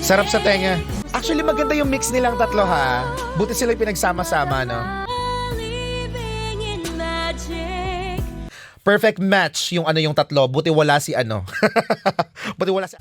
Sarap sa tenga. Actually, maganda yung mix nilang tatlo ha. Buti sila yung pinagsama-sama, no? Perfect match yung yung tatlo. Buti wala si Buti wala si...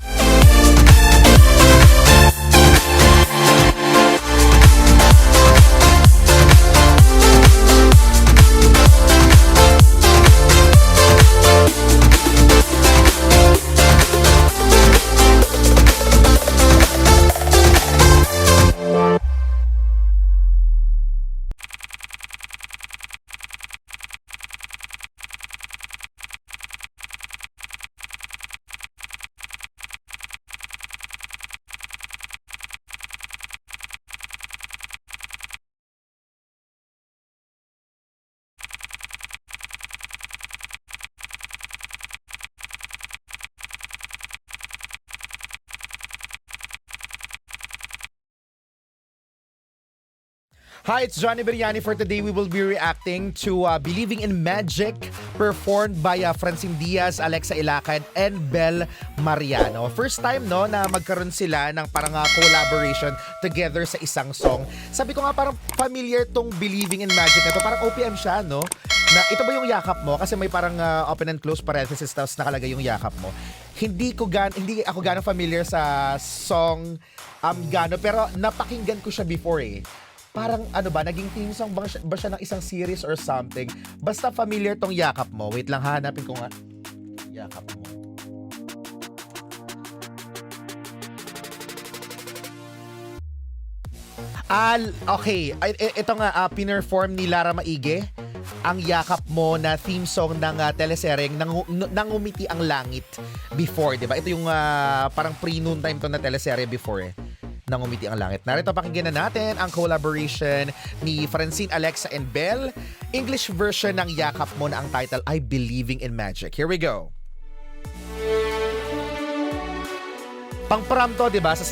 Hi, it's Johnny Beriani. For today, we will be reacting to Believing in Magic, performed by Francine Diaz, Alexa Ilacad, and Bel Mariano. First time, no, na magkaroon sila ng parang collaboration together sa isang song. Sabi ko nga parang familiar tong Believing in Magic na to. Parang OPM siya, no? Na ito ba yung yakap mo? Kasi may parang open and close parenthesis tapos nakalagay yung yakap mo. Hindi ako gano'ng familiar sa song pero napakinggan ko siya before eh. Parang naging theme song ba siya ng isang series or something? Basta familiar tong yakap mo. Wait lang, hanapin ko nga. Yakap mo. Okay. Ito nga, pinerform ni Lara Maige ang yakap mo na theme song ng teleseryeng Nangumiti ang Langit before, di ba? Ito yung parang pre-noon time to na teleserye before eh. Nangumiti ang Langit. Narito pakinggan na natin ang collaboration ni Francine, Alexa, and Bel. English version ng yakap mo na ang title ay Believing in Magic. Here we go. Pang prom to, di ba? Sa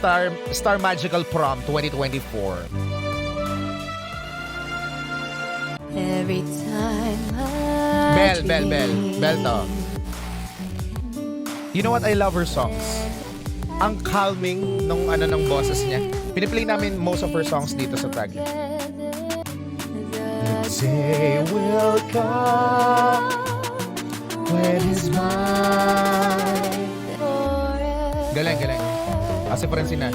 Star Magical Prom 2024. Every time Bel to. You know what? I love her songs. Ang calming nung ng boses niya. Piniplay namin most of her songs dito sa tag. The day will come when it's mine. Galing. Kasi pa rin sina.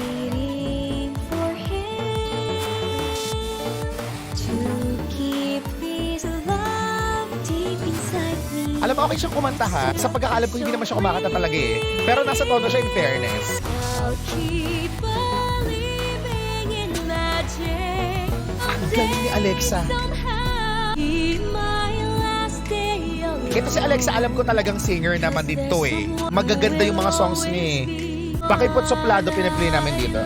Alam mo, okay siyang kumanta ha. Sa pagkakalam ko, hindi naman siya kumakanta talaga eh. Pero nasa tono siya in fairness. Ang galing ni Alexa. Ito si Alexa, alam ko talagang singer naman dito eh. Magaganda yung mga songs niya eh. Pakipot Soplado, pinaplay namin dito.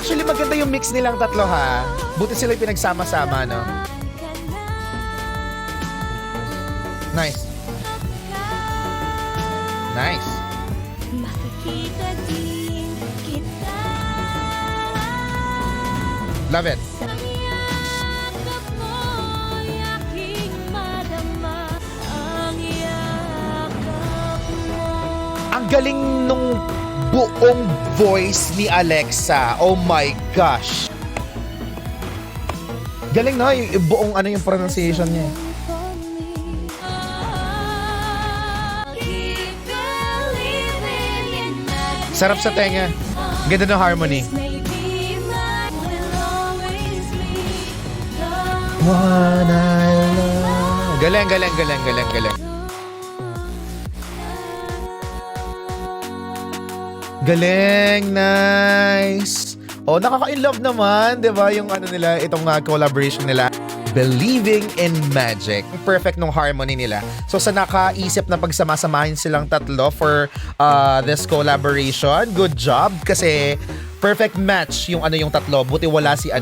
Actually, maganda yung mix nilang tatlo ha. Buti sila yung pinagsama-sama, no? Nice. Love it. Ang galing nung buong voice ni Alexa. Oh my gosh. Galing no, yung buong yung pronunciation niya. Sarap sa tenga. Ganda ng harmony. One I love. Galing. Galing, nice. Oh, nakaka-inlove naman, 'di ba? Yung nila, itong collaboration nila, Believing in Magic. Perfect nung harmony nila. So sa nakaisip na pagsama-samahin silang tatlo for this collaboration, good job kasi perfect match yung yung tatlo. Buti wala si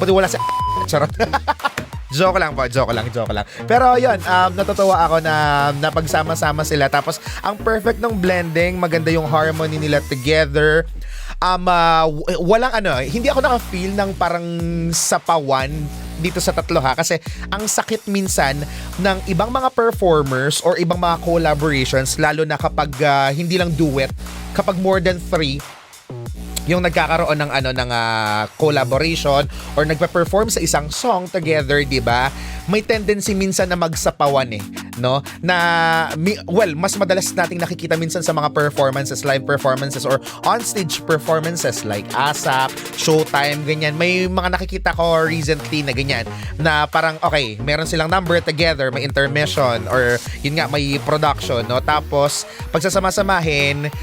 Buti wala si charot. Joke lang. Pero yun, natutuwa ako na napagsama-sama sila. Tapos, ang perfect ng blending, maganda yung harmony nila together. Walang hindi ako naka-feel ng parang sapawan dito sa tatlo ha, kasi ang sakit minsan ng ibang mga performers or ibang mga collaborations, lalo na kapag hindi lang duet, kapag more than 3 yung nagkakaroon ng collaboration or nagpe-perform sa isang song together, 'di ba? May tendency minsan na magsapawan no? Mas madalas nating nakikita minsan sa mga performances, live performances or on-stage performances like ASAP, Showtime, ganyan. May mga nakikita ko recently na ganyan na parang okay, meron silang number together, may intermission or yun nga may production, no? Tapos pagsasama-samahin,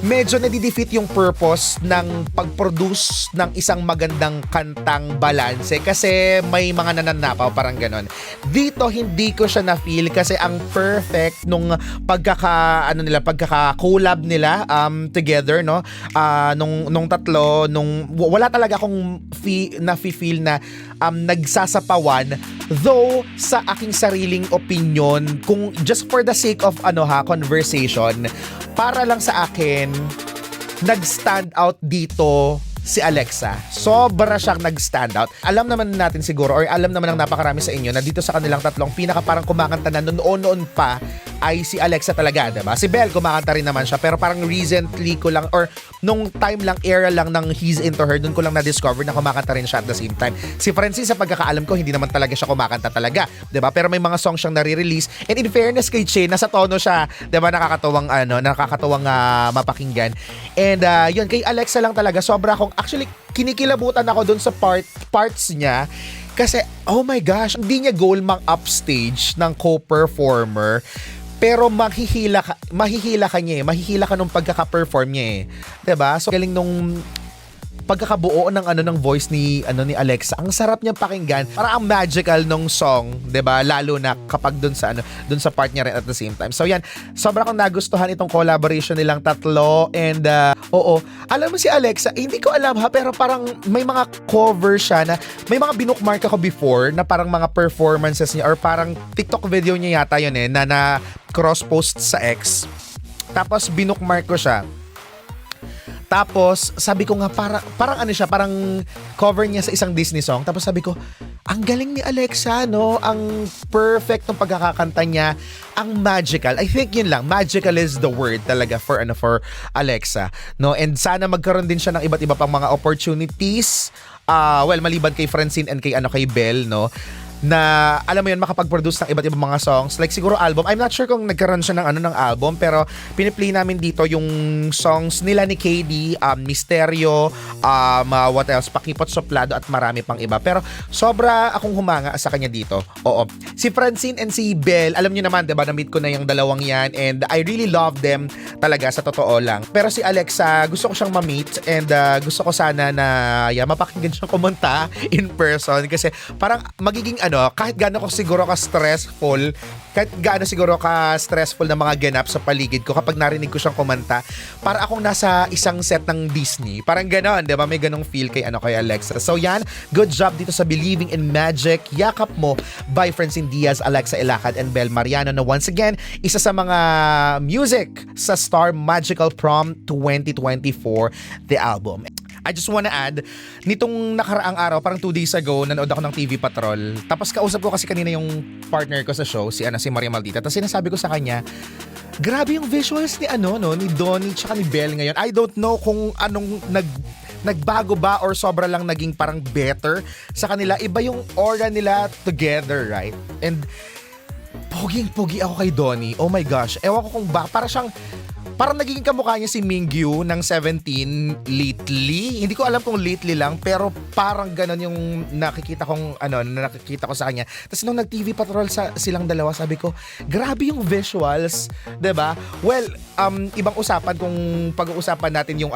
medyo nadidefeat yung purpose ng pag-produce ng isang magandang kantang balanse kasi may mga nananapaw, parang ganon. Dito hindi ko siya na-feel kasi ang perfect nung pagkaka-collab nila together, no? Nung tatlo, wala talaga akong na-feel na nagsasapawan, though sa aking sariling opinion, kung just for the sake of conversation, para lang sa akin, nag-stand out dito si Alexa. Sobra siyang nag-stand out. Alam naman natin siguro or alam naman ng napakarami sa inyo na dito sa kanilang tatlong pinaka parang kumakanta na noon pa ay si Alexa talaga, diba? Si Belle kumakanta rin naman siya pero parang recently ko lang or nung time lang, era lang ng He's Into Her, dun ko lang na-discover na kumakanta rin siya at the same time. Si Francine, sa pagkakaalam ko, hindi naman talaga siya kumakanta talaga, diba? Pero may mga songs siyang nare-release and in fairness kay Che, nasa tono siya, diba? Nakakatuwang mapakinggan. And yun, kay Alexa lang talaga, sobra akong, actually, kinikilabutan ako dun sa parts niya kasi, oh my gosh, hindi niya goal mang upstage ng co-performer. Pero mahihila ka niya mahihila ka nung pagkaka-perform niya 'di ba? So galing nung pagkakabuo ng voice ni Alexa. Ang sarap niyang pakinggan. Parang ang magical nung song, 'di ba? Lalo na kapag dun sa part niya rin at the same time. So yan, sobrang kong nagustuhan itong collaboration nilang tatlo and alam mo si Alexa, hindi ko alam ha, pero parang may mga cover siya na may mga binookmark ako before na parang mga performances niya or parang TikTok video niya yata yun na cross-post sa X. Tapos binookmark ko siya. Tapos, sabi ko nga, parang cover niya sa isang Disney song. Tapos sabi ko, ang galing ni Alexa, no? Ang perfect ng pagkakakanta niya. Ang magical. I think yun lang. Magical is the word talaga for Alexa. No? And sana magkaroon din siya ng iba't iba pang mga opportunities. Maliban kay Francine and kay Belle, no? Na alam mo yun, makapag-produce ng iba't ibang mga songs like siguro album. I'm not sure kung nagkaroon siya ng album pero piniplay namin dito yung songs nila ni KD, Misterio, what else, Pakipot Soplado at marami pang iba. Pero sobra akong humanga sa kanya dito. Oo. Si Francine and si Belle, alam niyo naman, 'di ba, na-meet ko na yung dalawang yan and I really love them talaga sa totoo lang. Pero si Alexa, gusto ko siyang ma-meet and gusto ko sana na mapakinggan siyang kumanta in person kasi parang magiging kahit gaano ko siguro ka-stressful na mga ganap sa paligid ko kapag narinig ko siyang kumanta, para akong nasa isang set ng Disney. Parang gano'n, di ba? May ganong feel kay Alexa. So yan, good job dito sa Believing in Magic, Yakap Mo by Francine Diaz, Alexa Ilacad, and Belle Mariano na once again, isa sa mga music sa Star Magical Prom 2024, the album. I just wanna add, nitong nakaraang araw, parang 2 days ago, nanood ako ng TV Patrol. Tapos kausap ko kasi kanina yung partner ko sa show, si Maria Maldita. Tapos sinasabi ko sa kanya, grabe yung visuals ni ni Donnie tsaka ni Belle ngayon. I don't know kung anong nagbago ba or sobra lang naging parang better sa kanila. Iba yung aura nila together, right? And poging-pogi ako kay Donnie. Oh my gosh. Ewan ko kung parang nagiging kamukha niya si Mingyu ng 17 lately. Hindi ko alam kung lately lang, pero parang ganon yung nakikita ko sa kanya. Tapos nung nag-TV Patrol silang dalawa, sabi ko, grabe yung visuals, 'di ba? Well, ibang usapan kung pag-uusapan natin yung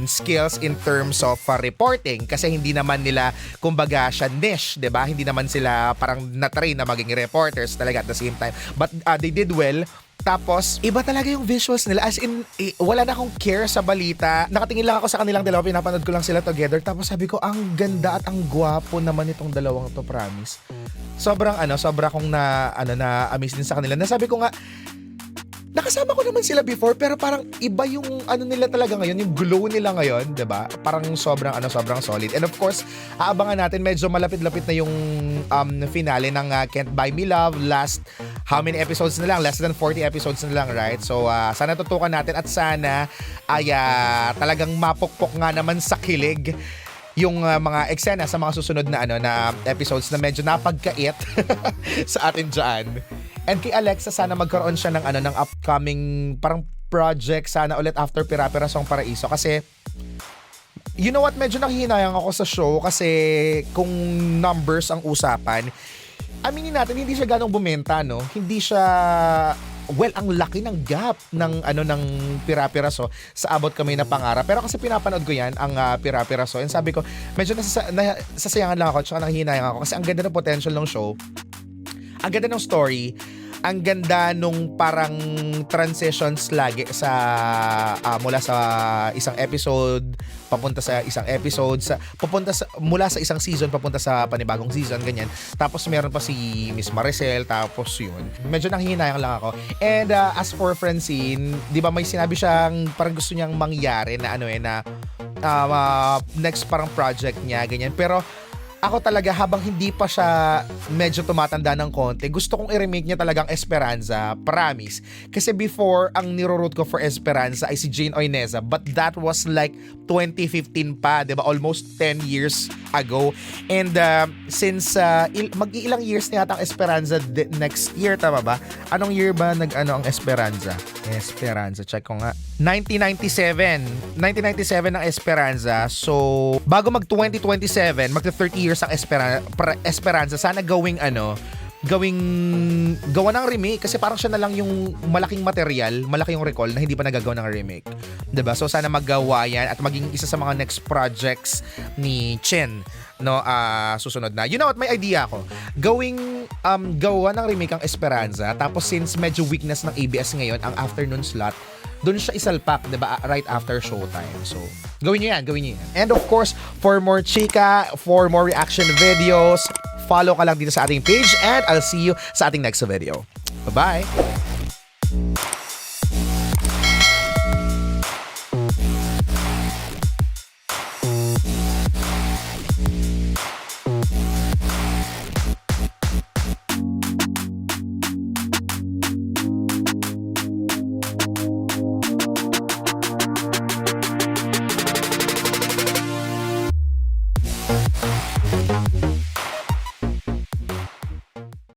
skills in terms of reporting kasi hindi naman nila kumbaga siya niche, 'di ba? Hindi naman sila parang na-train na maging reporters talaga at the same time. But they did well. Tapos, iba talaga yung visuals nila. As in, wala na akong care sa balita. Nakatingin lang ako sa kanilang dalawa. Pinapanood ko lang sila together. Tapos sabi ko, ang ganda at ang gwapo naman itong dalawang to, promise. Sobra akong na-amaze din sa kanila. Nasabi ko nga, nakasama ko naman sila before pero parang iba yung ano nila talaga ngayon, yung glow nila ngayon, 'di ba? Parang sobrang solid. And of course, aabangan natin, medyo malapit-lapit na yung finale ng Can't Buy Me Love. Last how many episodes na lang? Less than 40 episodes na lang, right? So sana tutukan natin at sana ay talagang mapukpok nga naman sa kilig yung mga eksena sa mga susunod na na episodes na medyo napagkait sa atin diyan. And kay Alexa, sana magkaroon siya ng ng upcoming parang project sana ulit after Pira-Pira Song Paraiso, kasi you know what, medyo nanghihinayang ako sa show kasi kung numbers ang usapan, aminin natin hindi siya ganong bumenta, no? Hindi siya, well, ang laki ng gap ng ng Pira-Pira So sa Abot Kami na Pangarap. Pero kasi pinapanood ko yan, ang Pira-Pira So, and sabi ko, medyo nasasayangan lang ako, tsaka nanghihinayang ako kasi ang ganda ng potential ng show. Ang ganda ng story, ang ganda nung parang transitions lagi sa mula sa isang episode papunta sa isang episode, mula sa isang season papunta sa panibagong season, ganyan. Tapos meron pa si Miss Maricel, tapos yun. Medyo nanghihinayang lang ako. And as for Francine, 'di ba may sinabi siyang parang gusto niyang mangyari na next parang project niya, ganyan. Pero ako talaga, habang hindi pa siya medyo tumatanda ng konti, gusto kong i-remake niya talagang Esperanza, promise. Kasi before, ang niro-root ko for Esperanza ay si Jane Oineza, but that was like 2015 pa, 'di ba? Almost 10 years ago. And since mag-iilang years na yata ang Esperanza next year, tama ba? Anong year ba ang Esperanza? Esperanza, check ko nga. 1997 ang Esperanza. So, bago mag 2027, magta 30 years ang Esperanza. Sana gawa ng remake, kasi parang siya na lang yung malaking material, malaki yung recall na hindi pa nagagawa ng remake. 'Di ba? So sana magawa yan at maging isa sa mga next projects ni Chen, no, susunod na. You know what, may idea ako. Gawa ng remake ang Esperanza, tapos since medyo weakness ng ABS ngayon ang afternoon slot, doon siya isalpak, 'di ba, right after showtime. So, gawin niyo yan. And of course, for more chika, for more reaction videos, follow ka lang dito sa ating page and I'll see you sa ating next video. Bye-bye!